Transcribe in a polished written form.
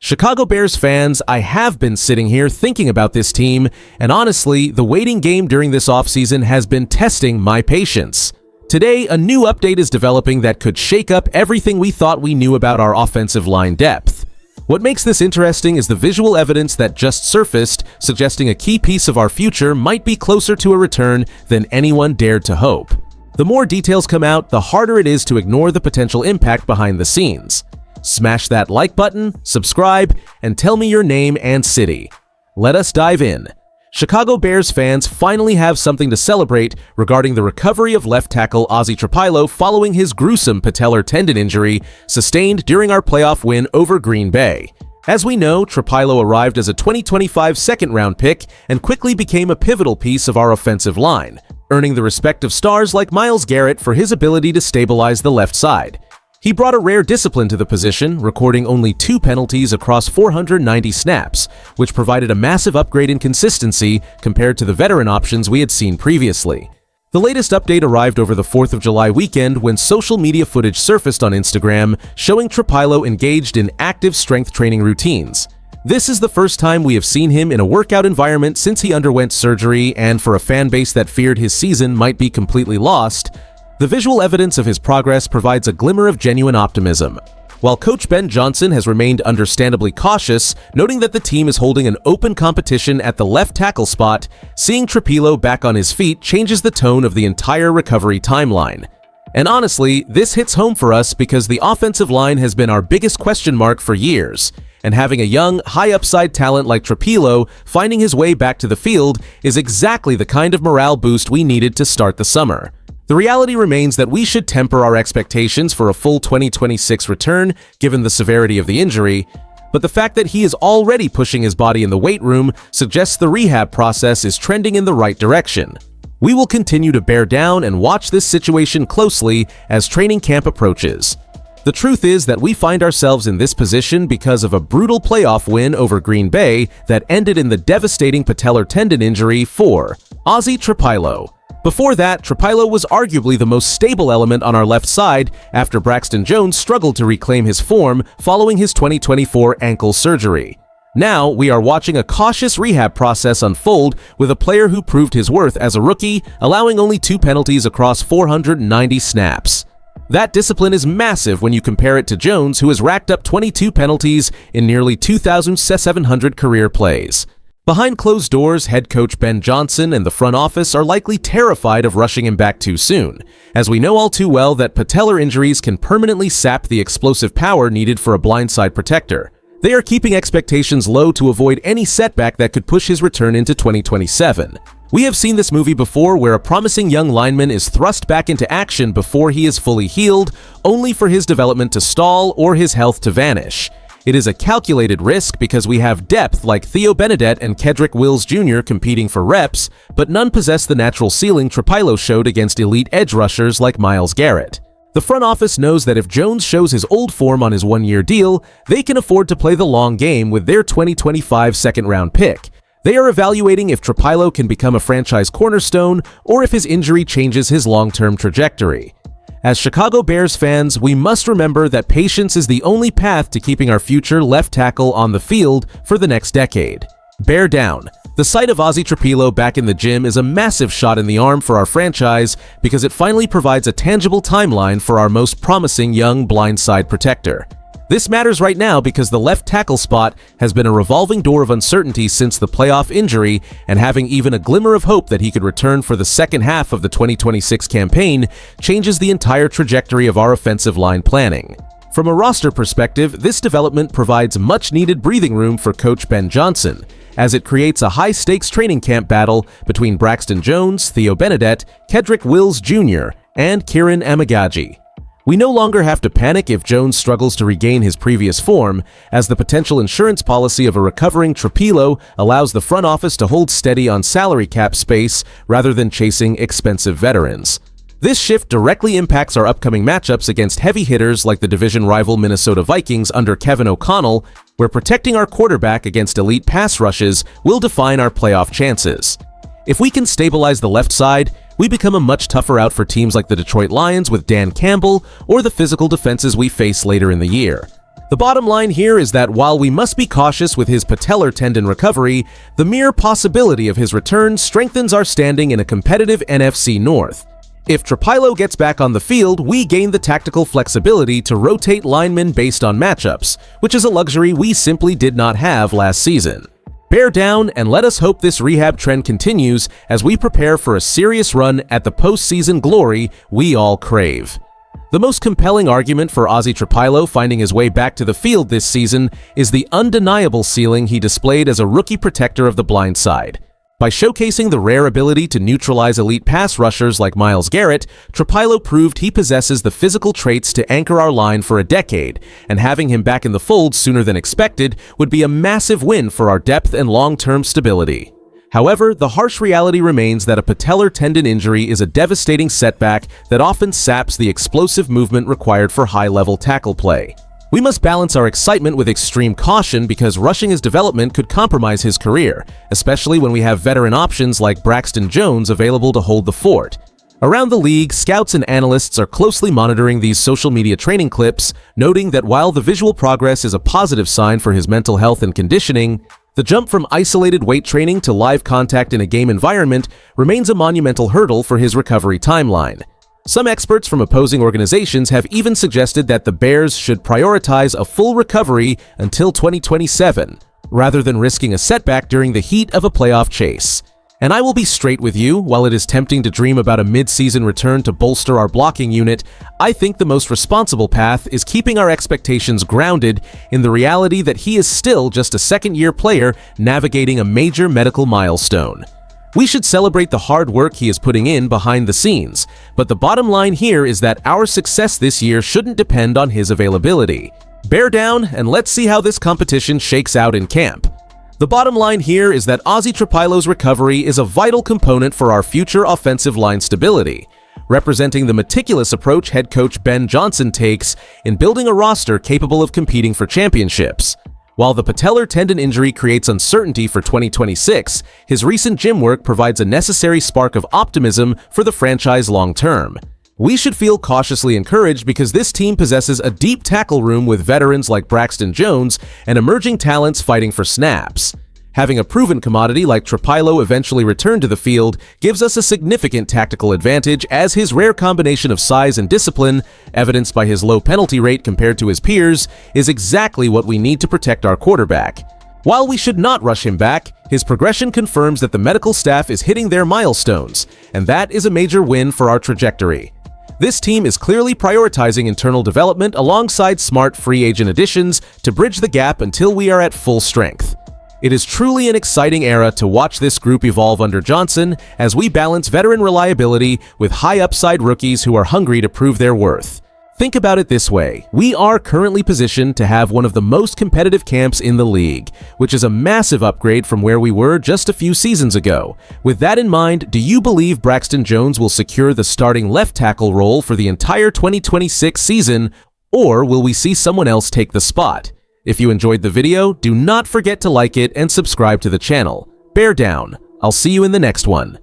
Chicago Bears fans, I have been sitting here thinking about this team, and honestly, the waiting game during this offseason has been testing my patience. Today, a new update is developing that could shake up everything we thought we knew about our offensive line depth. What makes this interesting is the visual evidence that just surfaced, suggesting a key piece of our future might be closer to a return than anyone dared to hope. The more details come out, the harder it is to ignore the potential impact behind the scenes. Smash that like button, subscribe, and tell me your name and city. Let us dive in. Chicago Bears fans finally have something to celebrate regarding the recovery of left tackle Ozzy Trapilo following his gruesome patellar tendon injury sustained during our playoff win over Green Bay. As we know, Trapilo arrived as a 2025 second-round pick and quickly became a pivotal piece of our offensive line, earning the respect of stars like Myles Garrett for his ability to stabilize the left side. He brought a rare discipline to the position, recording only 2 penalties across 490 snaps, which provided a massive upgrade in consistency compared to the veteran options we had seen previously. The latest update arrived over the 4th of July weekend when social media footage surfaced on Instagram showing Trapilo engaged in active strength training routines. This is the first time we have seen him in a workout environment since he underwent surgery, and for a fan base that feared his season might be completely lost, the visual evidence of his progress provides a glimmer of genuine optimism. While Coach Ben Johnson has remained understandably cautious, noting that the team is holding an open competition at the left tackle spot, seeing Trapilo back on his feet changes the tone of the entire recovery timeline. And honestly, this hits home for us because the offensive line has been our biggest question mark for years, and having a young, high-upside talent like Trapilo finding his way back to the field is exactly the kind of morale boost we needed to start the summer. The reality remains that we should temper our expectations for a full 2026 return given the severity of the injury, but the fact that he is already pushing his body in the weight room suggests the rehab process is trending in the right direction. We will continue to bear down and watch this situation closely as training camp approaches. The truth is that we find ourselves in this position because of a brutal playoff win over Green Bay that ended in the devastating patellar tendon injury for Ozzy Trapilo. Before that, Trapilo was arguably the most stable element on our left side after Braxton Jones struggled to reclaim his form following his 2024 ankle surgery. Now, we are watching a cautious rehab process unfold with a player who proved his worth as a rookie, allowing only 2 penalties across 490 snaps. That discipline is massive when you compare it to Jones, who has racked up 22 penalties in nearly 2,700 career plays. Behind closed doors, head coach Ben Johnson and the front office are likely terrified of rushing him back too soon, as we know all too well that patellar injuries can permanently sap the explosive power needed for a blindside protector. They are keeping expectations low to avoid any setback that could push his return into 2027. We have seen this movie before where a promising young lineman is thrust back into action before he is fully healed, only for his development to stall or his health to vanish. It is a calculated risk because we have depth like Theo Benedette and Kedrick Wills Jr. competing for reps, but none possess the natural ceiling Trapilo showed against elite edge rushers like Myles Garrett. The front office knows that if Jones shows his old form on his one-year deal, they can afford to play the long game with their 2025 second-round pick. They are evaluating if Trapilo can become a franchise cornerstone or if his injury changes his long-term trajectory. As Chicago Bears fans, we must remember that patience is the only path to keeping our future left tackle on the field for the next decade. Bear down. The sight of Ozzy Trapilo back in the gym is a massive shot in the arm for our franchise because it finally provides a tangible timeline for our most promising young blindside protector. This matters right now because the left tackle spot has been a revolving door of uncertainty since the playoff injury, and having even a glimmer of hope that he could return for the second half of the 2026 campaign changes the entire trajectory of our offensive line planning. From a roster perspective, this development provides much-needed breathing room for Coach Ben Johnson, as it creates a high-stakes training camp battle between Braxton Jones, Theo Benedette, Kedrick Wills Jr., and Kieran Amagaji. We no longer have to panic if Jones struggles to regain his previous form, as the potential insurance policy of a recovering Trapilo allows the front office to hold steady on salary cap space rather than chasing expensive veterans. This shift directly impacts our upcoming matchups against heavy hitters like the division rival Minnesota Vikings under Kevin O'Connell, where protecting our quarterback against elite pass rushes will define our playoff chances. If we can stabilize the left side, we become a much tougher out for teams like the Detroit Lions with Dan Campbell or the physical defenses we face later in the year. The bottom line here is that while we must be cautious with his patellar tendon recovery, the mere possibility of his return strengthens our standing in a competitive NFC North. If Trapilo gets back on the field, we gain the tactical flexibility to rotate linemen based on matchups, which is a luxury we simply did not have last season. Bear down and let us hope this rehab trend continues as we prepare for a serious run at the postseason glory we all crave. The most compelling argument for Ozzy Trapilo finding his way back to the field this season is the undeniable ceiling he displayed as a rookie protector of the blind side. By showcasing the rare ability to neutralize elite pass rushers like Myles Garrett, Trapilo proved he possesses the physical traits to anchor our line for a decade, and having him back in the fold sooner than expected would be a massive win for our depth and long-term stability. However, the harsh reality remains that a patellar tendon injury is a devastating setback that often saps the explosive movement required for high-level tackle play. We must balance our excitement with extreme caution because rushing his development could compromise his career, especially when we have veteran options like Braxton Jones available to hold the fort. Around the league, scouts and analysts are closely monitoring these social media training clips, noting that while the visual progress is a positive sign for his mental health and conditioning, the jump from isolated weight training to live contact in a game environment remains a monumental hurdle for his recovery timeline. Some experts from opposing organizations have even suggested that the Bears should prioritize a full recovery until 2027, rather than risking a setback during the heat of a playoff chase. And I will be straight with you, while it is tempting to dream about a mid-season return to bolster our blocking unit, I think the most responsible path is keeping our expectations grounded in the reality that he is still just a second-year player navigating a major medical milestone. We should celebrate the hard work he is putting in behind the scenes, but the bottom line here is that our success this year shouldn't depend on his availability. Bear down and let's see how this competition shakes out in camp. The bottom line here is that Ozzy Trapilo's recovery is a vital component for our future offensive line stability, representing the meticulous approach head coach Ben Johnson takes in building a roster capable of competing for championships. While the patellar tendon injury creates uncertainty for 2026, his recent gym work provides a necessary spark of optimism for the franchise long-term. We should feel cautiously encouraged because this team possesses a deep tackle room with veterans like Braxton Jones and emerging talents fighting for snaps. Having a proven commodity like Trapilo eventually return to the field gives us a significant tactical advantage, as his rare combination of size and discipline, evidenced by his low penalty rate compared to his peers, is exactly what we need to protect our quarterback. While we should not rush him back, his progression confirms that the medical staff is hitting their milestones, and that is a major win for our trajectory. This team is clearly prioritizing internal development alongside smart free agent additions to bridge the gap until we are at full strength. It is truly an exciting era to watch this group evolve under Johnson as we balance veteran reliability with high-upside rookies who are hungry to prove their worth. Think about it this way: we are currently positioned to have one of the most competitive camps in the league, which is a massive upgrade from where we were just a few seasons ago. With that in mind, do you believe Braxton Jones will secure the starting left tackle role for the entire 2026 season, or will we see someone else take the spot? If you enjoyed the video, do not forget to like it and subscribe to the channel. Bear down. I'll see you in the next one.